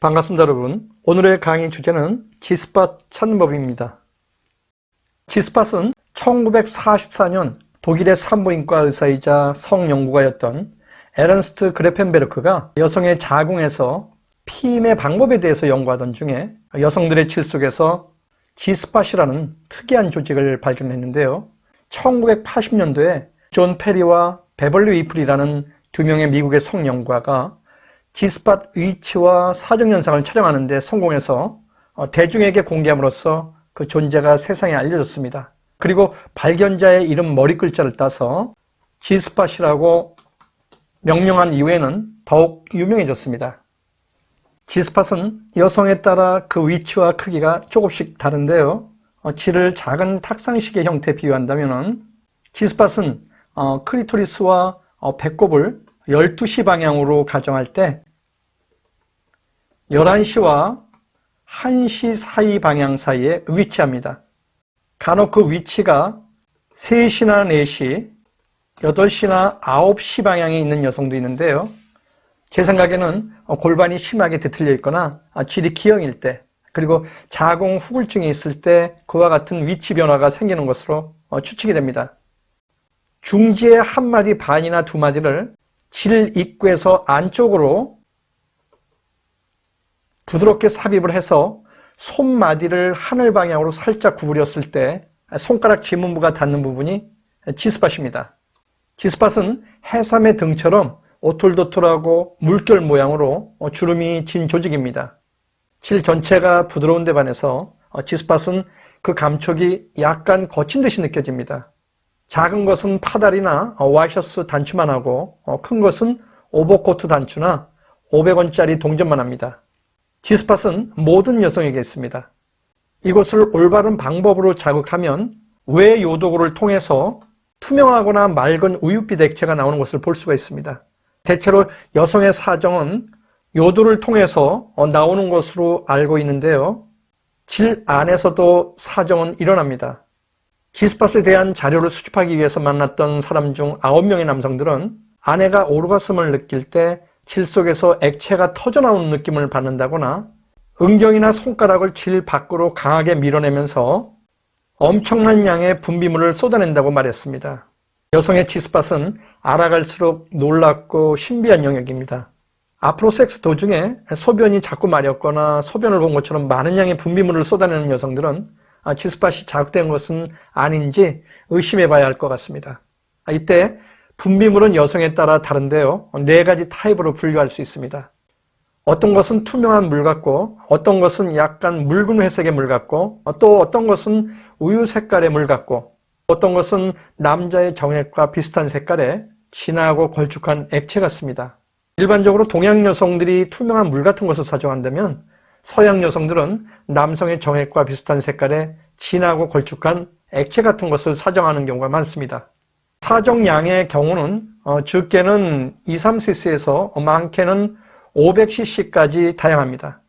반갑습니다, 여러분. 오늘의 강의 주제는 G스팟 찾는 법입니다. G스팟은 1944년 독일의 산부인과 의사이자 성연구가였던 에른스트 그래펜베르크가 여성의 자궁에서 피임의 방법에 대해서 연구하던 중에 여성들의 질 속에서 G스팟이라는 특이한 조직을 발견했는데요. 1980년도에 존 페리와 베벌리 위플이라는 두 명의 미국의 성연구가가 G스팟 위치와 사정현상을 촬영하는 데 성공해서 대중에게 공개함으로써 그 존재가 세상에 알려졌습니다. 그리고 발견자의 이름 머리글자를 따서 G스팟이라고 명명한 이후에는 더욱 유명해졌습니다. G스팟은 여성에 따라 그 위치와 크기가 조금씩 다른데요. G를 작은 탁상식의 형태에 비유한다면 G스팟은 클리토리스와 배꼽을 12시 방향으로 가정할 때 11시와 1시 사이 방향 사이에 위치합니다. 간혹 그 위치가 3시나 4시, 8시나 9시 방향에 있는 여성도 있는데요. 제 생각에는 골반이 심하게 뒤틀려 있거나 질이 기형일 때, 그리고 자궁 후굴증이 있을 때 그와 같은 위치 변화가 생기는 것으로 추측이 됩니다. 중지의 한 마디 반이나 두 마디를 질 입구에서 안쪽으로 부드럽게 삽입을 해서 손마디를 하늘 방향으로 살짝 구부렸을 때 손가락 지문부가 닿는 부분이 G스팟입니다. G스팟은 해삼의 등처럼 오돌도돌하고 물결 모양으로 주름이 진 조직입니다. 질 전체가 부드러운 데 반해서 G스팟은 그 감촉이 약간 거친 듯이 느껴집니다. 작은 것은 파다리나 와이셔츠 단추만 하고 큰 것은 오버코트 단추나 500원짜리 동전만 합니다. G스팟은 모든 여성에게 있습니다. 이것을 올바른 방법으로 자극하면 외 요도구를 통해서 투명하거나 맑은 우윳빛 액체가 나오는 것을 볼 수가 있습니다. 대체로 여성의 사정은 요도를 통해서 나오는 것으로 알고 있는데요. 질 안에서도 사정은 일어납니다. G스팟에 대한 자료를 수집하기 위해서 만났던 사람 중 9명의 남성들은 아내가 오르가슴을 느낄 때 질 속에서 액체가 터져나오는 느낌을 받는다거나 은경이나 손가락을 질 밖으로 강하게 밀어내면서 엄청난 양의 분비물을 쏟아낸다고 말했습니다. 여성의 G스팟은 알아갈수록 놀랍고 신비한 영역입니다. 앞으로 섹스 도중에 소변이 자꾸 마렵거나 소변을 본 것처럼 많은 양의 분비물을 쏟아내는 여성들은 G스팟이 자극된 것은 아닌지 의심해 봐야 할 것 같습니다. 이때 분비물은 여성에 따라 다른데요. 4가지 타입으로 분류할 수 있습니다. 어떤 것은 투명한 물 같고, 어떤 것은 약간 묽은 회색의 물 같고, 또 어떤 것은 우유 색깔의 물 같고, 어떤 것은 남자의 정액과 비슷한 색깔의 진하고 걸쭉한 액체 같습니다. 일반적으로 동양 여성들이 투명한 물 같은 것을 사정한다면 서양 여성들은 남성의 정액과 비슷한 색깔의 진하고 걸쭉한 액체 같은 것을 사정하는 경우가 많습니다. 사정량의 경우는 적게는 2-3cc에서 많게는 500cc까지 다양합니다.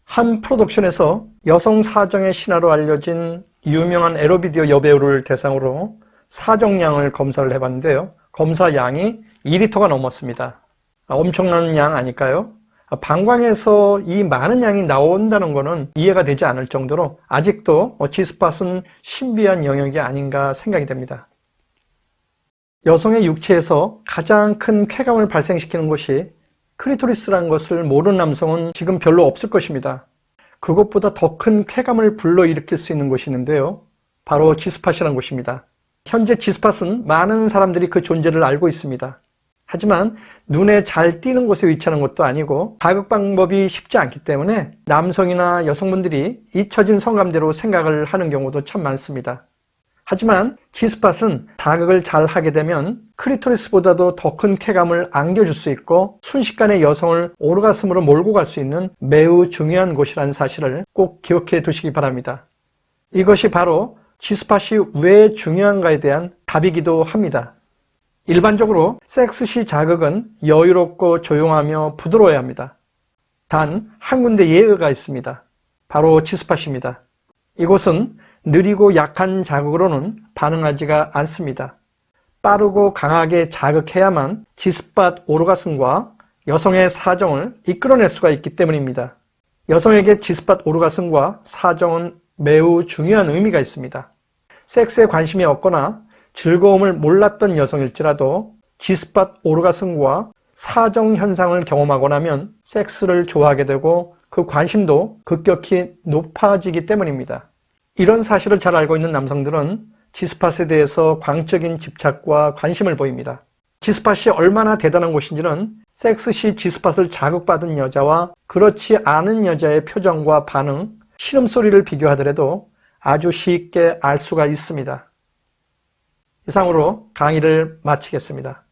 한 프로덕션에서 여성 사정의 신화로 알려진 유명한 에로비디오 여배우를 대상으로 사정량을 검사를 해봤는데요. 검사 양이 2리터가 넘었습니다. 엄청난 양 아닐까요? 방광에서 이 많은 양이 나온다는 것은 이해가 되지 않을 정도로 아직도 G스팟은 신비한 영역이 아닌가 생각이 됩니다. 여성의 육체에서 가장 큰 쾌감을 발생시키는 곳이 클리토리스라는 것을 모르는 남성은 지금 별로 없을 것입니다. 그것보다 더 큰 쾌감을 불러일으킬 수 있는 곳이 있는데요. 바로 G스팟이라는 곳입니다. 현재 G스팟은 많은 사람들이 그 존재를 알고 있습니다. 하지만 눈에 잘 띄는 곳에 위치하는 것도 아니고 자극 방법이 쉽지 않기 때문에 남성이나 여성분들이 잊혀진 성감대로 생각을 하는 경우도 참 많습니다. 하지만 G스팟은 자극을 잘 하게 되면 클리토리스보다도 더 큰 쾌감을 안겨줄 수 있고 순식간에 여성을 오르가슴으로 몰고 갈 수 있는 매우 중요한 곳이라는 사실을 꼭 기억해 두시기 바랍니다. 이것이 바로 G스팟이 왜 중요한가에 대한 답이기도 합니다. 일반적으로 섹스 시 자극은 여유롭고 조용하며 부드러워야 합니다. 단 한 군데 예외가 있습니다. 바로 G스팟입니다. 이곳은 느리고 약한 자극으로는 반응하지가 않습니다. 빠르고 강하게 자극해야만 G스팟 오르가슴과 여성의 사정을 이끌어낼 수가 있기 때문입니다. 여성에게 G스팟 오르가슴과 사정은 매우 중요한 의미가 있습니다. 섹스에 관심이 없거나 즐거움을 몰랐던 여성일지라도 G스팟 오르가슴과 사정 현상을 경험하고 나면 섹스를 좋아하게 되고 그 관심도 급격히 높아지기 때문입니다. 이런 사실을 잘 알고 있는 남성들은 G스팟에 대해서 광적인 집착과 관심을 보입니다. G스팟이 얼마나 대단한 곳인지는 섹스 시 G스팟을 자극받은 여자와 그렇지 않은 여자의 표정과 반응, 신음소리를 비교하더라도 아주 쉽게 알 수가 있습니다. 이상으로 강의를 마치겠습니다.